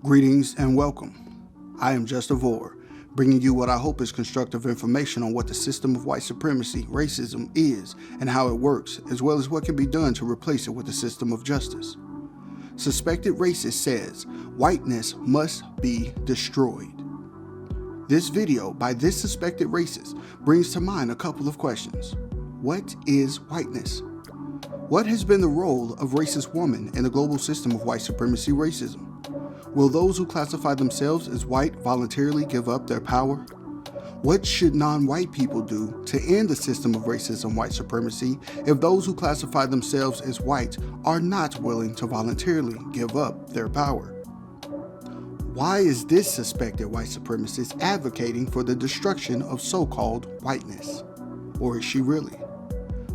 Greetings and welcome. I am JustaVOR, bringing you what I hope is constructive information on what the system of white supremacy, racism is, and how it works, as well as what can be done to replace it with a system of justice. Suspected Racist says, whiteness must be destroyed. This video by this suspected racist brings to mind a couple of questions. What is whiteness? What has been the role of racist women in the global system of white supremacy racism? Will those who classify themselves as white voluntarily give up their power? What should non-white people do to end the system of racism white supremacy if those who classify themselves as white are not willing to voluntarily give up their power? Why is this suspected white supremacist advocating for the destruction of so-called whiteness? Or is she really?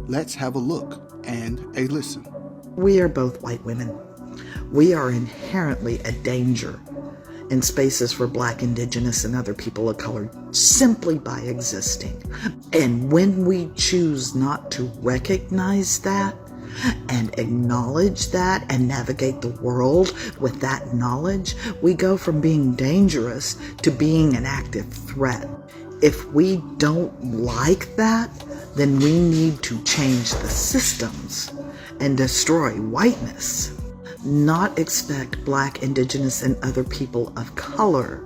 Let's have a look and a listen. We are both white women. We are inherently a danger in spaces for Black, Indigenous, and other people of color simply by existing. And when we choose not to recognize that and acknowledge that and navigate the world with that knowledge, we go from being dangerous to being an active threat. If we don't like that, then we need to change the systems and destroy whiteness. Not expect Black, Indigenous, and other people of color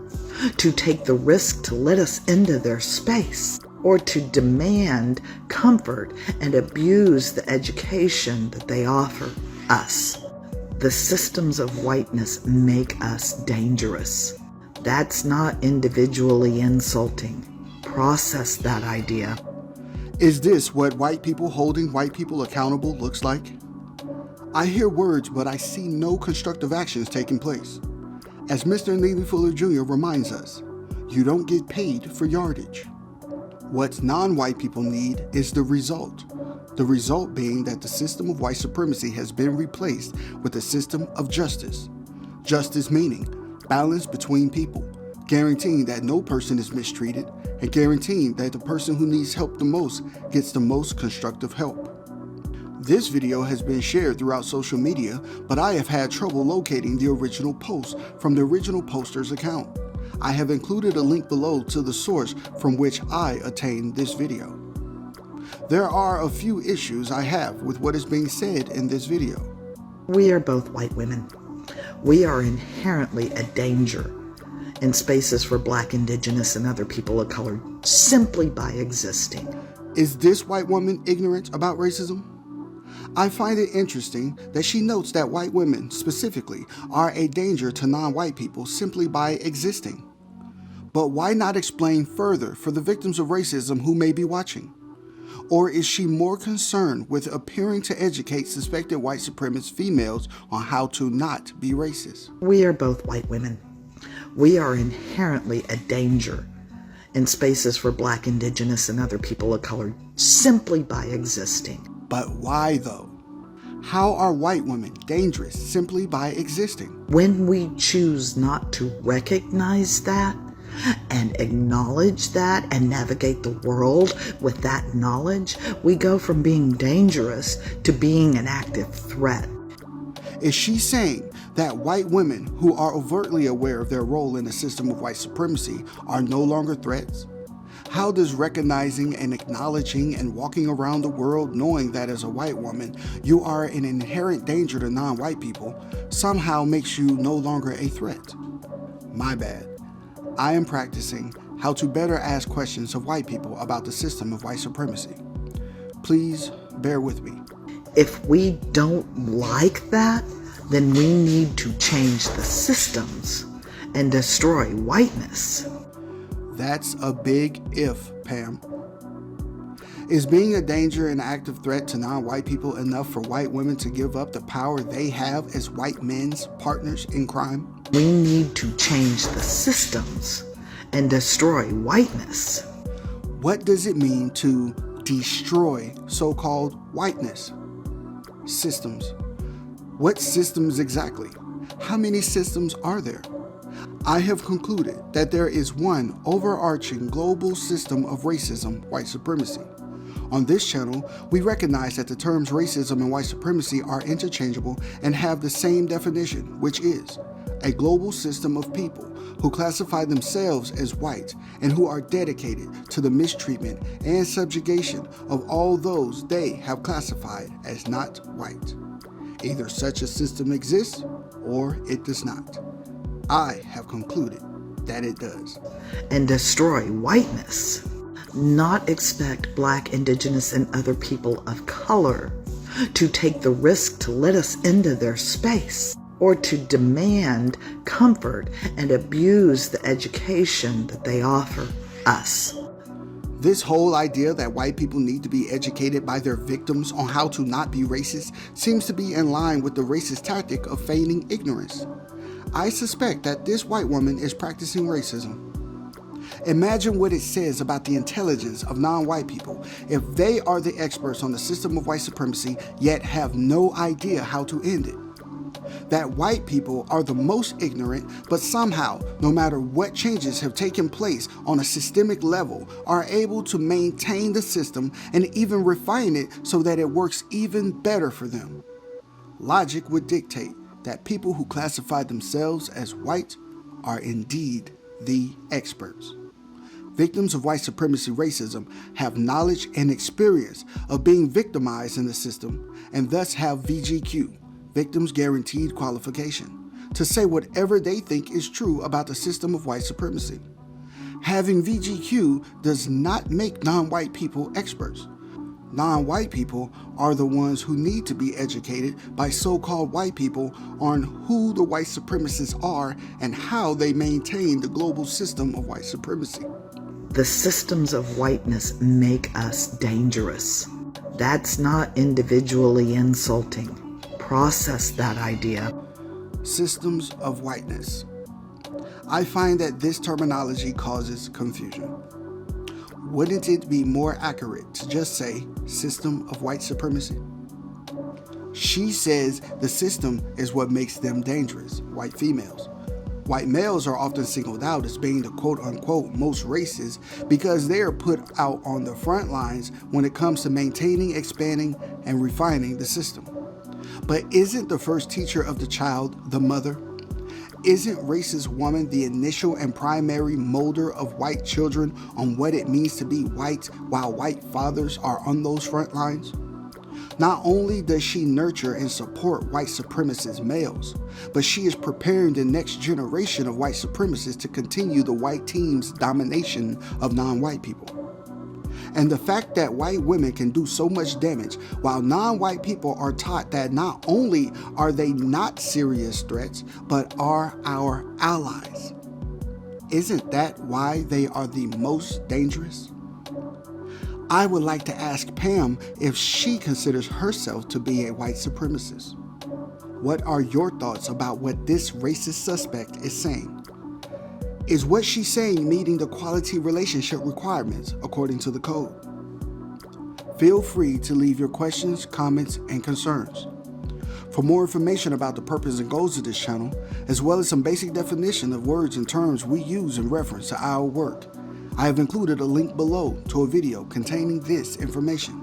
to take the risk to let us into their space or to demand comfort and abuse the education that they offer us. The systems of whiteness make us dangerous. That's not individually insulting. Process that idea. Is this what white people holding white people accountable looks like? I hear words, but I see no constructive actions taking place. As Mr. Neely Jr. reminds us, you don't get paid for yardage. What non-white people need is the result. The result being that the system of white supremacy has been replaced with a system of justice. Justice meaning balance between people, guaranteeing that no person is mistreated and guaranteeing that the person who needs help the most gets the most constructive help. This video has been shared throughout social media, but I have had trouble locating the original post from the original poster's account. I have included a link below to the source from which I obtained this video. There are a few issues I have with what is being said in this video. We are both white women. We are inherently a danger in spaces for Black, Indigenous, and other people of color simply by existing. Is this white woman ignorant about racism? I find it interesting that she notes that white women, specifically, are a danger to non-white people simply by existing. But why not explain further for the victims of racism who may be watching? Or is she more concerned with appearing to educate suspected white supremacist females on how to not be racist? We are both white women. We are inherently a danger in spaces for Black, Indigenous, and other people of color simply by existing. But why though? How are white women dangerous simply by existing? When we choose not to recognize that and acknowledge that and navigate the world with that knowledge, we go from being dangerous to being an active threat. Is she saying that white women who are overtly aware of their role in the system of white supremacy are no longer threats? How does recognizing and acknowledging and walking around the world knowing that as a white woman you are an inherent danger to non-white people somehow makes you no longer a threat? My bad. I am practicing how to better ask questions of white people about the system of white supremacy. Please bear with me. If we don't like that, then we need to change the systems and destroy whiteness. That's a big if, Pam. Is being a danger and active threat to non-white people enough for white women to give up the power they have as white men's partners in crime? We need to change the systems and destroy whiteness. What does it mean to destroy so-called whiteness? Systems. What systems exactly? How many systems are there? I have concluded that there is one overarching global system of racism, white supremacy. On this channel, we recognize that the terms racism and white supremacy are interchangeable and have the same definition, which is a global system of people who classify themselves as white and who are dedicated to the mistreatment and subjugation of all those they have classified as not white. Either such a system exists or it does not. I have concluded that it does. And destroy whiteness. Not expect Black, Indigenous, and other people of color to take the risk to let us into their space, or to demand comfort and abuse the education that they offer us. This whole idea that white people need to be educated by their victims on how to not be racist seems to be in line with the racist tactic of feigning ignorance. I suspect that this white woman is practicing racism. Imagine what it says about the intelligence of non-white people if they are the experts on the system of white supremacy yet have no idea how to end it. That white people are the most ignorant, but somehow, no matter what changes have taken place on a systemic level, are able to maintain the system and even refine it so that it works even better for them. Logic would dictate that people who classify themselves as white are indeed the experts. Victims of white supremacy racism have knowledge and experience of being victimized in the system and thus have VGQ, Victims Guaranteed Qualification, to say whatever they think is true about the system of white supremacy. Having VGQ does not make non-white people experts. Non-white people are the ones who need to be educated by so-called white people on who the white supremacists are and how they maintain the global system of white supremacy. The systems of whiteness make us dangerous. That's not individually insulting. Process that idea. Systems of whiteness. I find that this terminology causes confusion. Wouldn't it be more accurate to just say system of white supremacy? She says the system is what makes them dangerous, white females. White males are often singled out as being the quote-unquote most racist because they are put out on the front lines when it comes to maintaining, expanding, and refining the system. But isn't the first teacher of the child the mother? Isn't racist woman the initial and primary molder of white children on what it means to be white while white fathers are on those front lines? Not only does she nurture and support white supremacist males, but she is preparing the next generation of white supremacists to continue the white team's domination of non-white people. And the fact that white women can do so much damage while non-white people are taught that not only are they not serious threats, but are our allies. Isn't that why they are the most dangerous? I would like to ask Pam if she considers herself to be a white supremacist. What are your thoughts about what this racist suspect is saying? Is what she's saying meeting the quality relationship requirements according to the code? Feel free to leave your questions, comments, and concerns. For more information about the purpose and goals of this channel, as well as some basic definition of words and terms we use in reference to our work, I have included a link below to a video containing this information.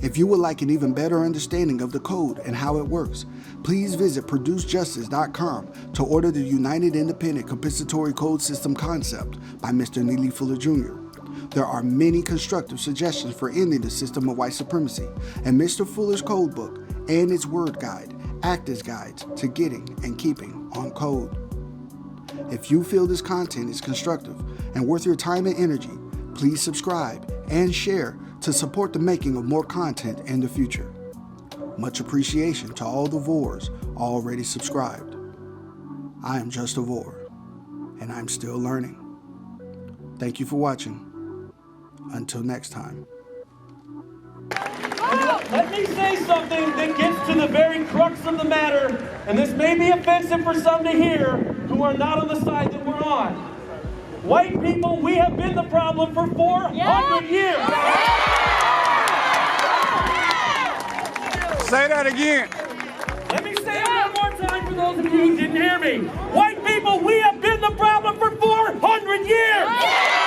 If you would like an even better understanding of the code and how it works, please visit ProduceJustice.com to order the United Independent Compensatory Code System concept by Mr. Neely Fuller Jr. There are many constructive suggestions for ending the system of white supremacy, and Mr. Fuller's code book and its word guide act as guides to getting and keeping on code. If you feel this content is constructive and worth your time and energy, please subscribe and share to support the making of more content in the future. Much appreciation to all the VORs already subscribed. I am JustaVOR, and I'm still learning. Thank you for watching. Until next time. Let me say something that gets to the very crux of the matter, and this may be offensive for some to hear who are not on the side that we're on. White people, we have been the problem for 400 years. Say that again. Let me say it one more time for those of you who didn't hear me. White people, we have been the problem for 400 years.